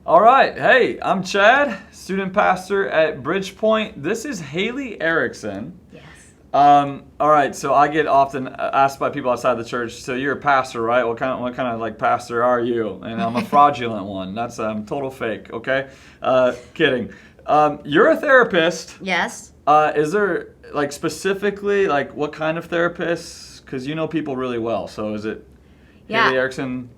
All right. Hey, I'm Chad, student pastor at Bridgepoint. This is Haley Erickson. Yes. All right. So I get often asked by people outside the church. So you're a pastor, right? What kind of like pastor are you? And I'm a fraudulent one. That's total fake. Okay. Kidding. You're a therapist. Yes. Is there like specifically like what kind of therapist? Because you know people really well. So is it Haley Erickson?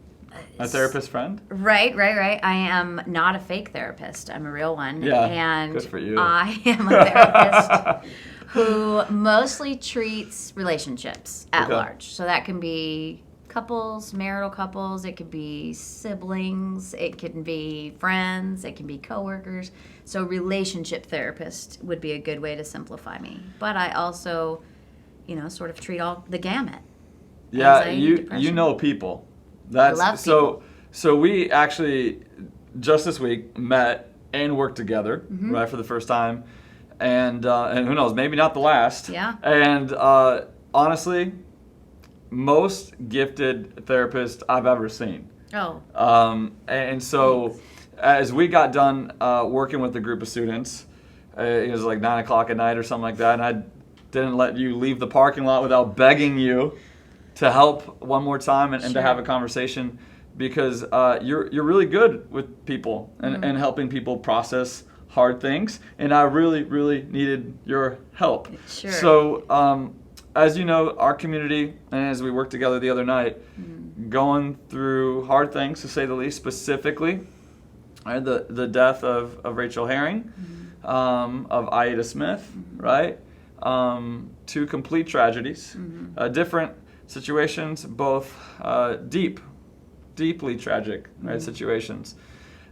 A therapist friend? Right. I am not a fake therapist. I'm a real one. Yeah, and good for you. I am a therapist who mostly treats relationships at large. So that can be couples, marital couples, it could be siblings, it can be friends, it can be coworkers. So relationship therapist would be a good way to simplify me. But I also, sort of treat all the gamut. Yeah, Anxiety, you know people. That's I love people. So we actually just this week met and worked together, right, for the first time, and who knows, maybe not the last. Yeah. And honestly, most gifted therapist I've ever seen. Oh. And so as we got done working with a group of students, it was like 9 o'clock at night or something like that, and I didn't let you leave the parking lot without begging you to help one more time and Sure. to have a conversation, because you're really good with people and helping people process hard things, and I really needed your help. Sure. So as you know, our community, and as we worked together the other night, going through hard things, to say the least, specifically the death of Rachel Herring, of Ida Smith, right? Two complete tragedies, different situations, both deeply tragic, right, situations.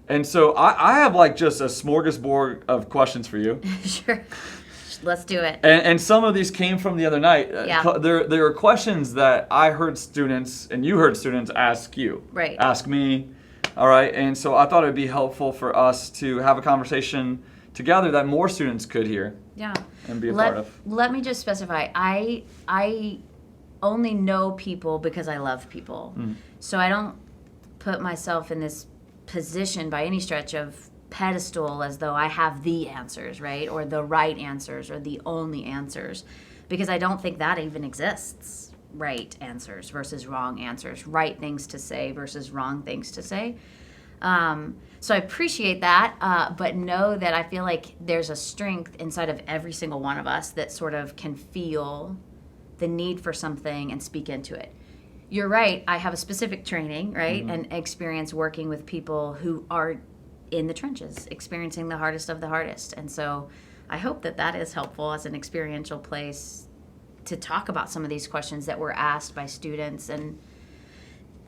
And so I have like just a smorgasbord of questions for you. Sure. Let's do it. And some of these came from the other night. Yeah. There are questions that I heard students, and you heard students ask you. Right. Ask me. All right. And so I thought it would be helpful for us to have a conversation together that more students could hear. Yeah. And be a part of. Let me just specify. I only know people because I love people. So I don't put myself in this position by any stretch of pedestal as though I have the answers, right? Or the right answers or the only answers, because I don't think that even exists. Right answers versus wrong answers, right things to say versus wrong things to say. So I appreciate that, but know that I feel like there's a strength inside of every single one of us that sort of can feel the need for something and speak into it. You're right, I have a specific training, right, and experience working with people who are in the trenches, experiencing the hardest of the hardest. And so I hope that is helpful as an experiential place to talk about some of these questions that were asked by students and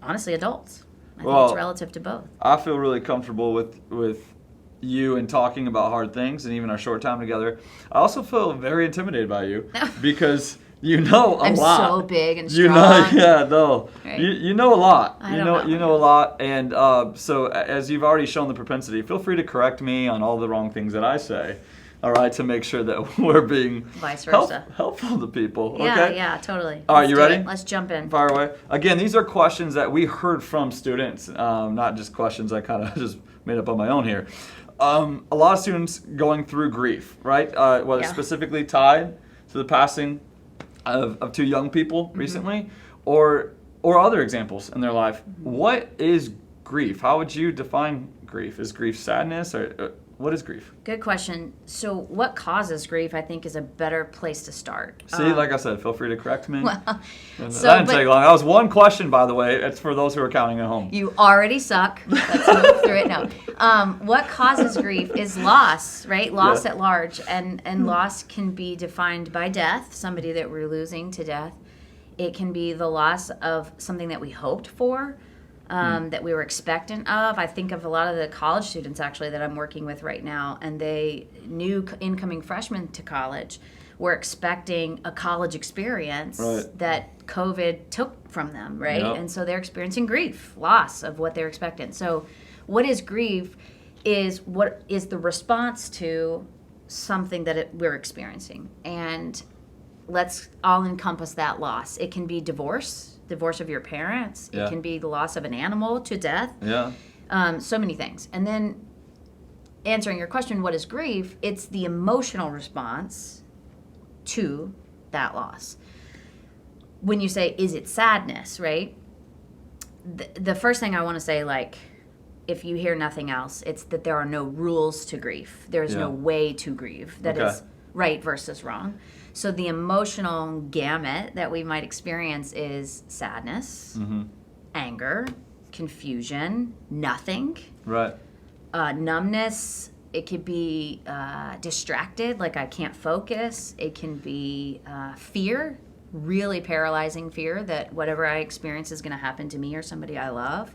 honestly adults. I think it's relative to both. I feel really comfortable with you and talking about hard things, and even our short time together. I also feel very intimidated by you because you know a lot. I'm so big and strong. You know, Right. you know a lot. I You know a lot, and so as you've already shown the propensity, feel free to correct me on all the wrong things that I say. All right, to make sure that we're being Vice versa. helpful to people. Yeah, Okay? yeah, totally. All right, you ready? Let's jump in. Fire away. Again, these are questions that we heard from students, not just questions I kind of just made up on my own here. A lot of students going through grief, right? Whether specifically tied to the passing of two young people recently, or other examples in their life. What is grief? How would you define grief? Is grief sadness, or what is grief? Good question. So what causes grief, I think, is a better place to start. See, like I said, feel free to correct me. Well, that didn't take long. That was one question, by the way. It's for those who are counting at home. You already suck. Let's move through it now. What causes grief is loss, right? Loss at large. And loss can be defined by death, somebody that we're losing to death. It can be the loss of something that we hoped for, that we were expectant of. I think of a lot of the college students, actually, that I'm working with right now, and they, new incoming freshmen to college, were expecting a college experience that COVID took from them, right? Yep. And so they're experiencing grief, loss of what they're expecting. So what is grief is what is the response to something that we're experiencing. And let's all encompass that loss. It can be divorce of your parents. Yeah. It can be the loss of an animal to death. Yeah. So many things. And then answering your question, what is grief? It's the emotional response to that loss. When you say, is it sadness, right? The first thing I want to say, like, if you hear nothing else, it's that there are no rules to grief. There's no way to grieve that is right versus wrong. So the emotional gamut that we might experience is sadness, anger, confusion, nothing. Right. Numbness. It could be distracted, like I can't focus. It can be fear, really paralyzing fear that whatever I experience is going to happen to me or somebody I love.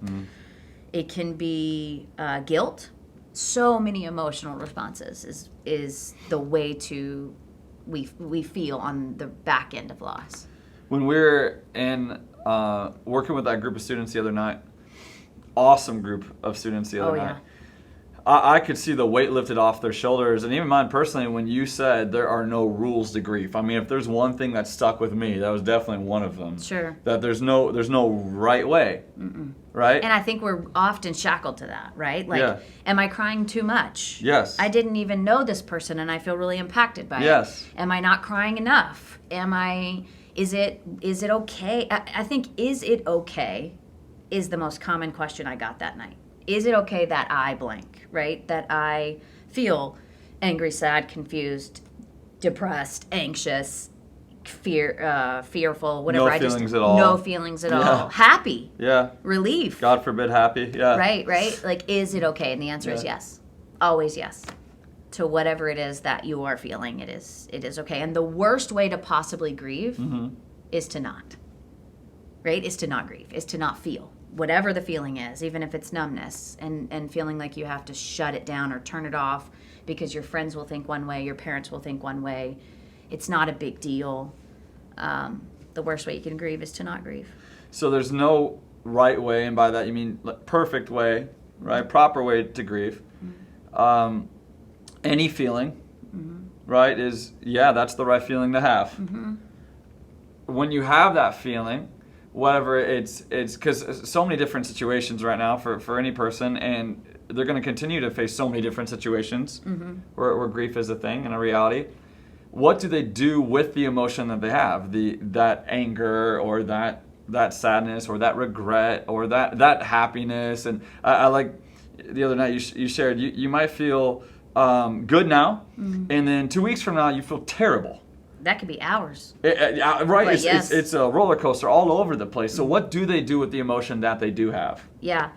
It can be guilt. So many emotional responses is the way to we feel on the back end of loss. When we were in working with that group of students the other night, awesome group of students the other night. I could see the weight lifted off their shoulders, and even mine personally, when you said there are no rules to grief. I mean, if there's one thing that stuck with me, that was definitely one of them. Sure. That there's no right way. Right? And I think we're often shackled to that, right? Like, am I crying too much? Yes. I didn't even know this person, and I feel really impacted by it. Am I not crying enough? Is it okay? I think, is it okay is the most common question I got that night. Is it okay that I blank, right? That I feel angry, sad, confused, depressed, anxious, fearful, whatever. No feelings at all. No feelings at all. Happy. Yeah. Relief. God forbid happy. Yeah. Right. Like, is it okay? And the answer is yes. Always yes. To whatever it is that you are feeling, it is okay. And the worst way to possibly grieve is to not. Right? Is to not grieve. Is to not feel. Whatever the feeling is, even if it's numbness and feeling like you have to shut it down or turn it off because your friends will think one way, your parents will think one way. It's not a big deal. The worst way you can grieve is to not grieve. So there's no right way, and by that you mean perfect way, right? Proper way to grieve. Any feeling, right, is, that's the right feeling to have. When you have that feeling, whatever it's because so many different situations right now for any person, and they're going to continue to face so many different situations where grief is a thing and a reality. What do they do with the emotion that they have, that anger or that sadness or that regret or that happiness? And I like the other night you shared you might feel good now, and then 2 weeks from now you feel terrible. That could be hours. Right. It's a roller coaster all over the place. So what do they do with the emotion that they do have? Yeah.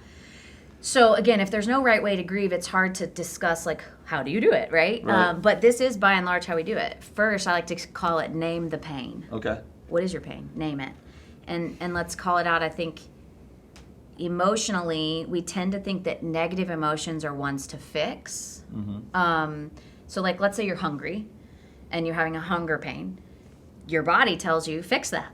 So again, if there's no right way to grieve, it's hard to discuss, like, how do you do it, right? But this is by and large how we do it. First, I like to call it name the pain. Okay. What is your pain? Name it. And let's call it out. I think emotionally, we tend to think that negative emotions are ones to fix. So like, let's say you're hungry and you're having a hunger pain. Your body tells you, fix that.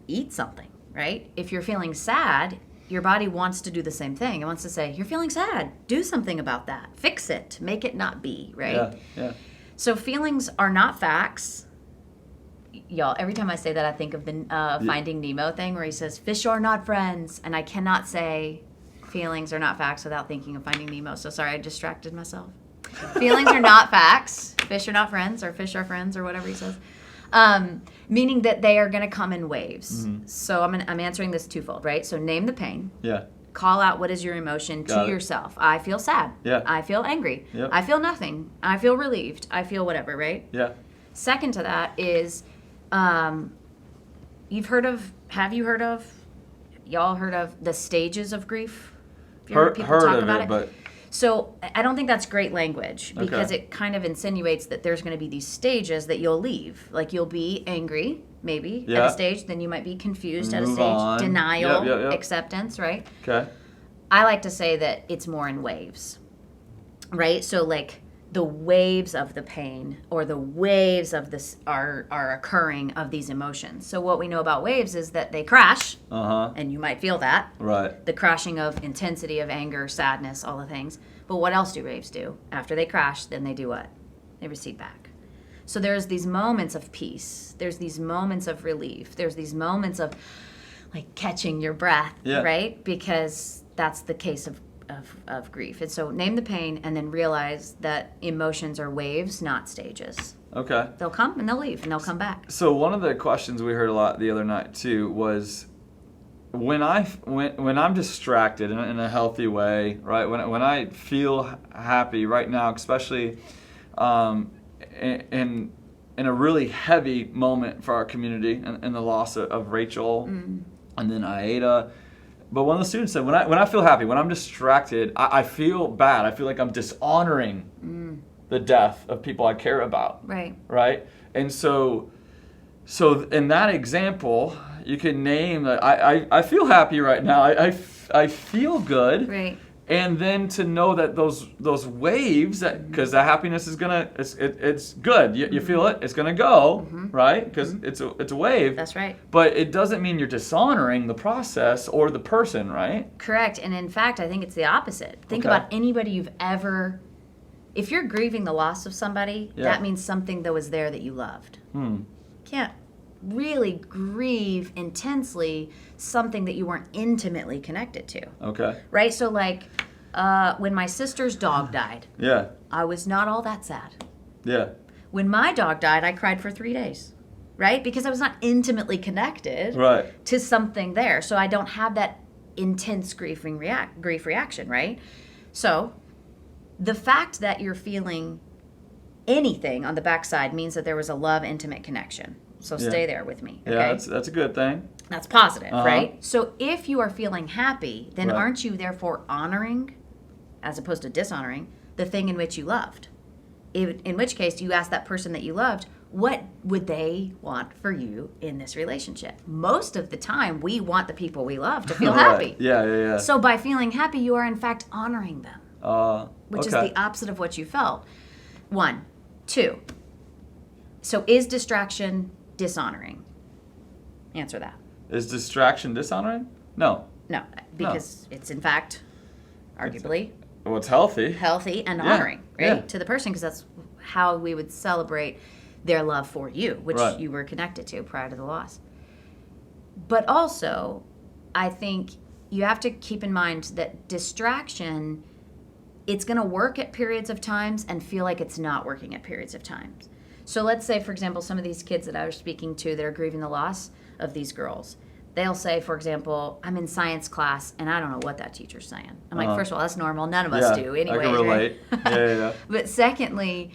Eat something, right? If you're feeling sad, your body wants to do the same thing. It wants to say, you're feeling sad. Do something about that. Fix it. Make it not be, right? Yeah. So feelings are not facts. Y'all, every time I say that, I think of the Finding Nemo thing where he says, fish are not friends. And I cannot say feelings are not facts without thinking of Finding Nemo. So sorry, I distracted myself. Feelings are not facts. Fish are not friends, or fish are friends, or whatever he says. Meaning that they are going to come in waves. So I'm answering this twofold, right? So name the pain. Yeah. Call out what is your emotion to yourself. I feel sad. Yeah. I feel angry. Yep. I feel nothing. I feel relieved. I feel whatever, right? Yeah. Second to that is, have you heard of the stages of grief? Have you heard people talk about it? But so I don't think that's great language because it kind of insinuates that there's going to be these stages that you'll leave. Like you'll be angry, maybe, at a stage. Then you might be confused at a stage. Denial, acceptance, right? Okay. I like to say that it's more in waves, right? So like the waves of the pain or the waves of this are occurring of these emotions. So what we know about waves is that they crash, and you might feel that. Right. The crashing of intensity of anger, sadness, all the things. But what else do waves do? After they crash, then they do what? They recede back. So there's these moments of peace. There's these moments of relief. There's these moments of like catching your breath, right? Because that's the case of grief. And so name the pain and then realize that emotions are waves, not stages. Okay. They'll come and they'll leave and they'll come back. So one of the questions we heard a lot the other night too was when I'm distracted in a healthy way, right? When I feel happy right now, especially in a really heavy moment for our community and the loss of Rachel and then Aida. But one of the students said, when I feel happy, when I'm distracted, I feel bad. I feel like I'm dishonoring the death of people I care about. Right. Right? And so in that example, you can name that I feel happy right now. I feel good. Right. And then to know that those waves, because the happiness is it's good. You feel it. It's gonna go, right? Because it's a wave. That's right. But it doesn't mean you're dishonoring the process or the person, right? Correct. And in fact, I think it's the opposite. Think Okay. about anybody you've ever. If you're grieving the loss of somebody, that means something that was there that you loved. Can't really grieve intensely something that you weren't intimately connected to. Okay. Right? So like when my sister's dog died, Yeah. I was not all that sad. Yeah. When my dog died, I cried for 3 days. Right? Because I was not intimately connected Right. to something there. So I don't have that intense grief reaction, right? So the fact that you're feeling anything on the backside means that there was a love, intimate connection. So stay there with me. Okay? Yeah, that's a good thing. That's positive, right? So if you are feeling happy, then Right. aren't you therefore honoring, as opposed to dishonoring, the thing in which you loved? In which case, you ask that person that you loved, what would they want for you in this relationship? Most of the time, we want the people we love to feel happy. Yeah. So by feeling happy, you are in fact honoring them, which is the opposite of what you felt. 1. 2. So is distraction dishonoring? Answer that. Is distraction dishonoring? No. No, because it's in fact, arguably, Well, it's healthy. healthy and Yeah, honoring, right, yeah. to the person, because that's how we would celebrate their love for you, which Right. you were connected to prior to the loss. But also, I think you have to keep in mind that distraction, it's going to work at periods of times and feel like it's not working at periods of times. So let's say, for example, some of these kids that I was speaking to that are grieving the loss of these girls, they'll say, for example, I'm in science class and I don't know what that teacher's saying. I'm like, first of all, that's normal. None of us do anyway. I can relate. Right? Yeah. But secondly,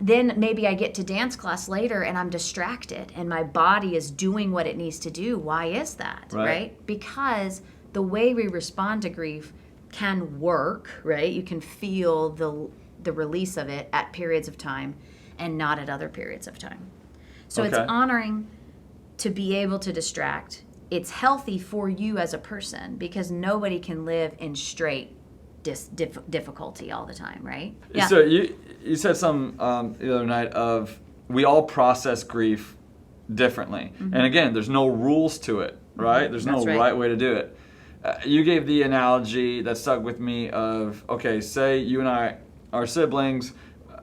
then maybe I get to dance class later and I'm distracted and my body is doing what it needs to do. Why is that? Right? Because the way we respond to grief can work, right? You can feel the release of it at periods of time and not at other periods of time. So it's honoring to be able to distract. It's healthy for you as a person because nobody can live in straight difficulty all the time, right? Yeah. So you said some the other night of we all process grief differently. And again, there's no rules to it, right? There's no right way to do it. You gave the analogy that stuck with me of, okay, say you and I are siblings,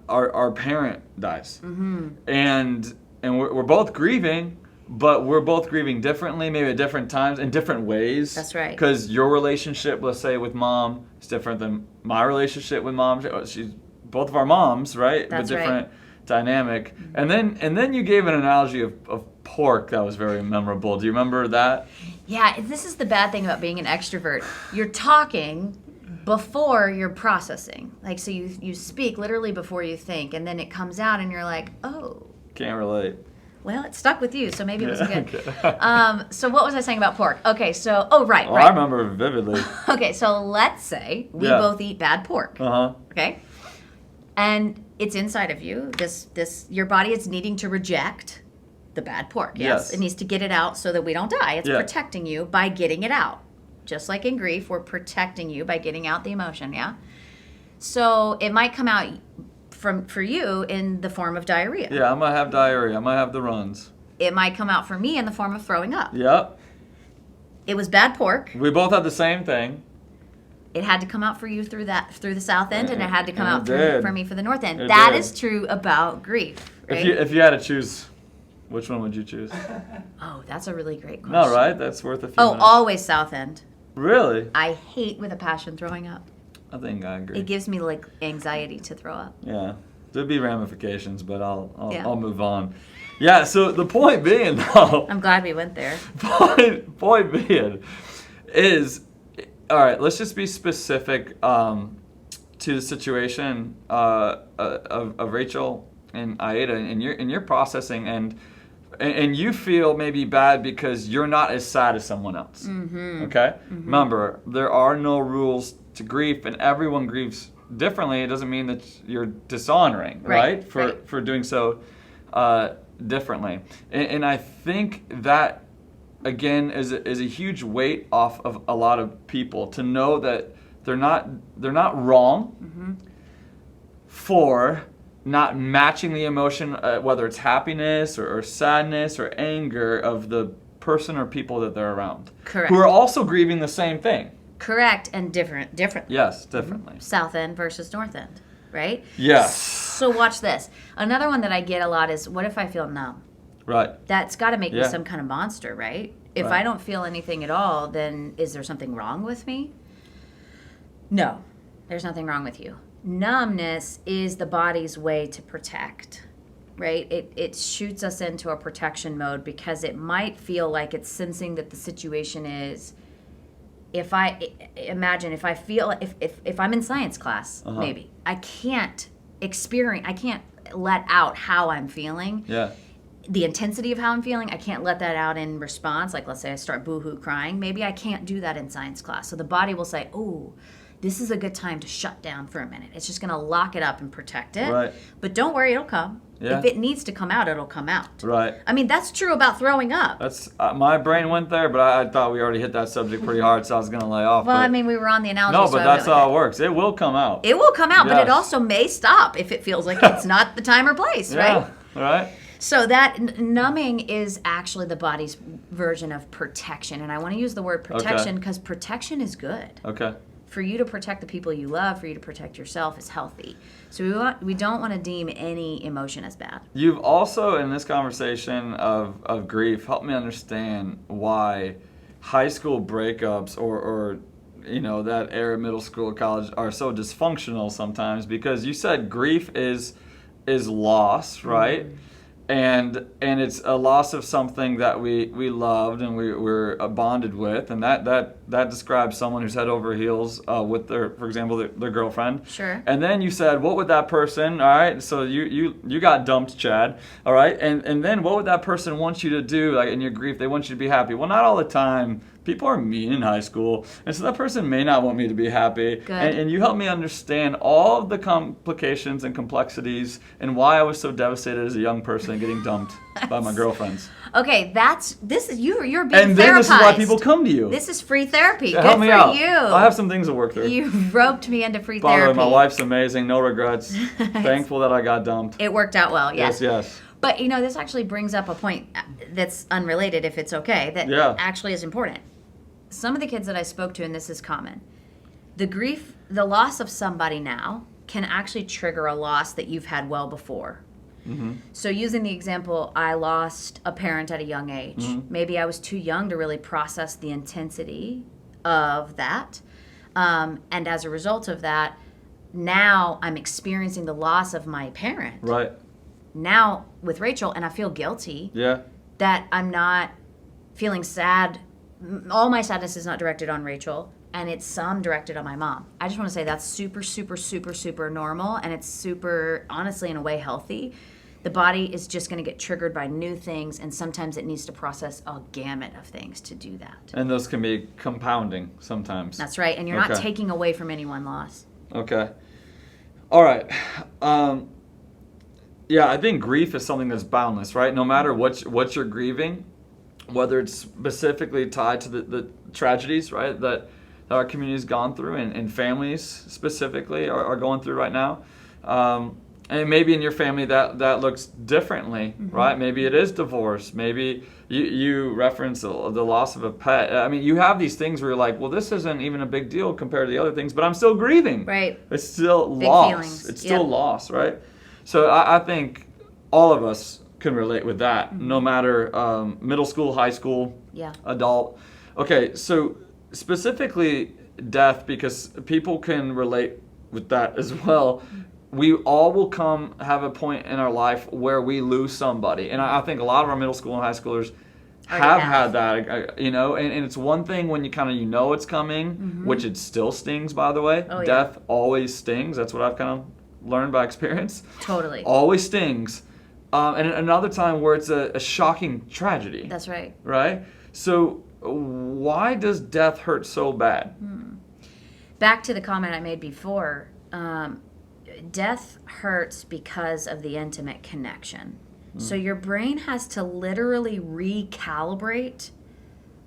our parent dies. And we're both grieving, but we're both grieving differently, maybe at different times, in different ways. That's right. Because your relationship, let's say, with mom is different than my relationship with mom. She's both of our moms, right? That's but different dynamic. And then you gave an analogy of pork that was very memorable. Do you remember that? Yeah, this is the bad thing about being an extrovert. You're talking before you're processing. Like, so you speak literally before you think, and then it comes out and you're like, oh. Can't relate. Well, it stuck with you, so maybe it wasn't good. Okay. So what was I saying about pork? Okay, so, right. I remember vividly. Okay, so let's say we both eat bad pork. Okay? And it's inside of you. Your body is needing to reject the bad pork. Yes. It needs to get it out so that we don't die. It's protecting you by getting it out. Just like in grief, we're protecting you by getting out the emotion, yeah? So it might come out for you in the form of diarrhea. Yeah, I might have diarrhea. I might have the runs. It might come out for me in the form of throwing up. Yep. It was bad pork. We both had the same thing. It had to come out for you through the south end, and it had to come out for me for the north end. It That did. is true about grief, right? If you had to choose, which one would you choose? Oh, that's a really great question. No, right? That's worth a few minutes. Always south end. Really? I hate with a passion throwing up. I think I agree. It gives me like anxiety to throw up. Yeah. There'd be ramifications, but I'll move on. Yeah, so the point being, though... I'm glad we went there. Point being is, all right, let's just be specific to the situation of Rachel and Aida, and you're processing, and you feel maybe bad because you're not as sad as someone else. Mm-hmm. Okay? Mm-hmm. Remember, there are no rules to grief, and everyone grieves differently. It doesn't mean that you're dishonoring, right? For doing so differently. And I think that, again, is a huge weight off of a lot of people to know that they're not wrong mm-hmm. for not matching the emotion, whether it's happiness or sadness or anger of the person or people that they're around. Correct. Who are also grieving the same thing. Correct, and different. Yes, differently. South End versus North End, right? Yes. So watch this. Another one that I get a lot is, what if I feel numb? Right. That's got to make me some kind of monster, right? If Right. I don't feel anything at all, then is there something wrong with me? No, there's nothing wrong with you. Numbness is the body's way to protect, right? It shoots us into a protection mode because it might feel like it's sensing that the situation is... If I'm in science class, maybe I can't let out how I'm feeling. Yeah. The intensity of how I'm feeling, I can't let that out in response. Like, let's say I start boohoo crying. Maybe I can't do that in science class. So the body will say, "Oh, this is a good time to shut down for a minute." It's just going to lock it up and protect it. Right. But don't worry, it'll come. Yeah. If it needs to come out, it'll come out. Right. I mean, that's true about throwing up. That's my brain went there, but I thought we already hit that subject pretty hard, so I was going to lay off. Well, but, I mean, we were on the analogy. no, so but that's how it works. It will come out. It will come out, but it Yes. also may stop if it feels like it's not the time or place, right? Yeah, right. So that numbing is actually the body's version of protection. And I want to use the word protection because protection is good. Okay. For you to protect the people you love, for you to protect yourself is healthy. So we don't want to deem any emotion as bad. You've also, in this conversation of grief, helped me understand why high school breakups or that era, middle school, college, are so dysfunctional sometimes, because you said grief is loss, right? Mm-hmm. And it's a loss of something that we loved and we're bonded with, and that describes someone who's head over heels with for example, their girlfriend. Sure. And then you said, what would that person? All right. So you got dumped, Chad. All right. And then what would that person want you to do? Like in your grief, they want you to be happy. Well, not all the time. People are mean in high school, and so that person may not want me to be happy. Good. And you helped me understand all of the complications and complexities and why I was so devastated as a young person getting dumped by my girlfriends. Okay, you're being and then therapized. This is why people come to you. This is free therapy. Yeah, Good help me for out. you. I have some things to work through. You roped me into free By the way, therapy. my wife's amazing. No regrets. Thankful that I got dumped. It worked out well. Yes. Yes. But this actually brings up a point that's unrelated, if it's okay, that actually is important. Some of the kids that I spoke to, and this is common, the loss of somebody now can actually trigger a loss that you've had well before. Mm-hmm. So using the example, I lost a parent at a young age. Mm-hmm. Maybe I was too young to really process the intensity of that. And as a result of that, now I'm experiencing the loss of my parent. Right. Now with Rachel, and I feel guilty that I'm not feeling sad. All my sadness is not directed on Rachel, and it's some directed on my mom. I just want to say that's super, super, super, super normal, and it's super, honestly, in a way, healthy. The body is just going to get triggered by new things, and sometimes it needs to process a gamut of things to do that. And those can be compounding sometimes. That's right, and you're not taking away from any one loss. Okay. All right. I think grief is something that's boundless, right? No matter what you're grieving, whether it's specifically tied to the tragedies, right, that our community's gone through and families specifically are going through right now. And maybe in your family that looks differently, right? Maybe it is divorce. Maybe you reference the loss of a pet. I mean, you have these things where you're like, well, this isn't even a big deal compared to the other things, but I'm still grieving. Right. It's still big loss. Feelings. It's still loss, right? So I think all of us can relate with that, no matter middle school, high school, adult. Okay, so specifically death, because people can relate with that as well. We all will have a point in our life where we lose somebody. And I think a lot of our middle school and high schoolers have had that, and it's one thing when you know it's coming, which it still stings, by the way. Death always stings. That's what I've kind of learned by experience. Totally. Always stings. And another time where it's a shocking tragedy. That's right. Right? So why does death hurt so bad? Back to the comment I made before, death hurts because of the intimate connection. So your brain has to literally recalibrate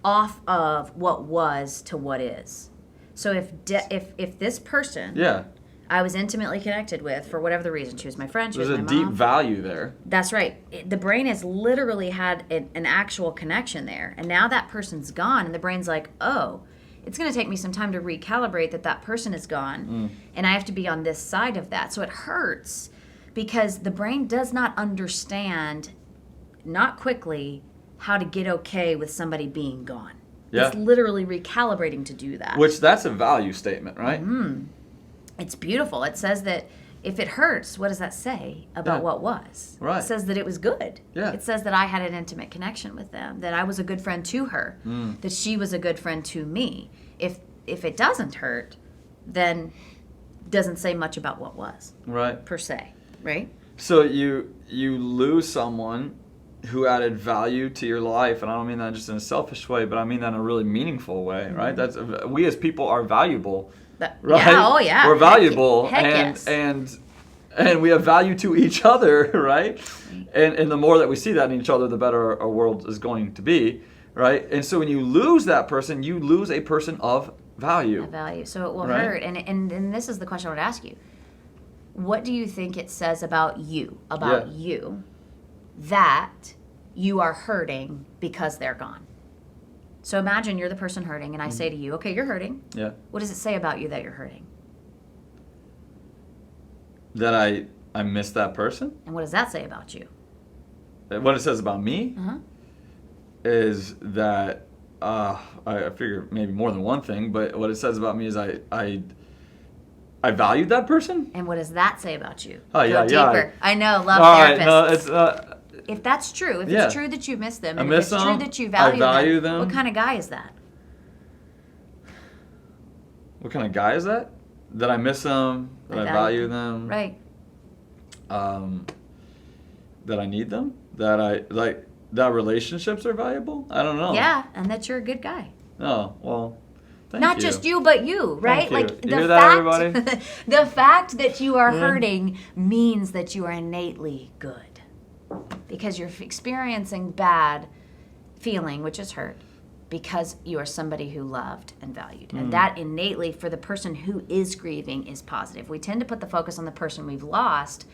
off of what was to what is. So if this person I was intimately connected with for whatever the reason, she was my friend, she was my mom. There's a deep value there. That's right. The brain has literally had an actual connection there. And now that person's gone and the brain's like, oh, it's going to take me some time to recalibrate that person is gone. And I have to be on this side of that. So it hurts because the brain does not understand, not quickly, how to get okay with somebody being gone. Yeah. It's literally recalibrating to do that. Which, that's a value statement, right? It's beautiful. It says that if it hurts, what does that say about what was? Right. It says that it was good. Yeah. It says that I had an intimate connection with them, that I was a good friend to her, that she was a good friend to me. If it doesn't hurt, then it doesn't say much about what was. Right. Per se. Right? So you lose someone who added value to your life, and I don't mean that just in a selfish way, but I mean that in a really meaningful way, right? That's we as people are valuable, right? Yeah, oh yeah. We're valuable, Heck yes. and we have value to each other, right? And the more that we see that in each other, the better our world is going to be, right? And so when you lose that person, you lose a person of value. So it will hurt, and this is the question I would ask you. What do you think it says about you, that you are hurting because they're gone? So imagine you're the person hurting, and I say to you, okay, you're hurting. Yeah. What does it say about you that you're hurting? That I miss that person. And what does that say about you? What it says about me is that I figure maybe more than one thing, but what it says about me is I valued that person. And what does that say about you? Oh, Go deeper. I know, love therapists. No, it's if that's true, if it's true that you miss them, and if it's true that you value them, what kind of guy is that? What kind of guy is that? That I miss them, that I value them. Right. That I need them, that relationships are valuable. I don't know. Yeah, and that you're a good guy. Oh, well. Not just you, but you, right? Thank like you. The hear fact, that, everybody? the fact that you are hurting means that you are innately good, because you're experiencing bad feeling, which is hurt, because you are somebody who loved and valued, and that innately, for the person who is grieving, is positive. We tend to put the focus on the person we've lost,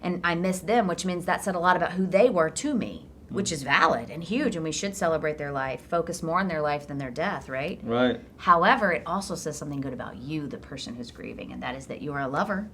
and I miss them, which means that said a lot about who they were to me. Which is valid and huge, and we should celebrate their life, focus more on their life than their death, right? Right. However, it also says something good about you, the person who's grieving, and that is that you are a lover,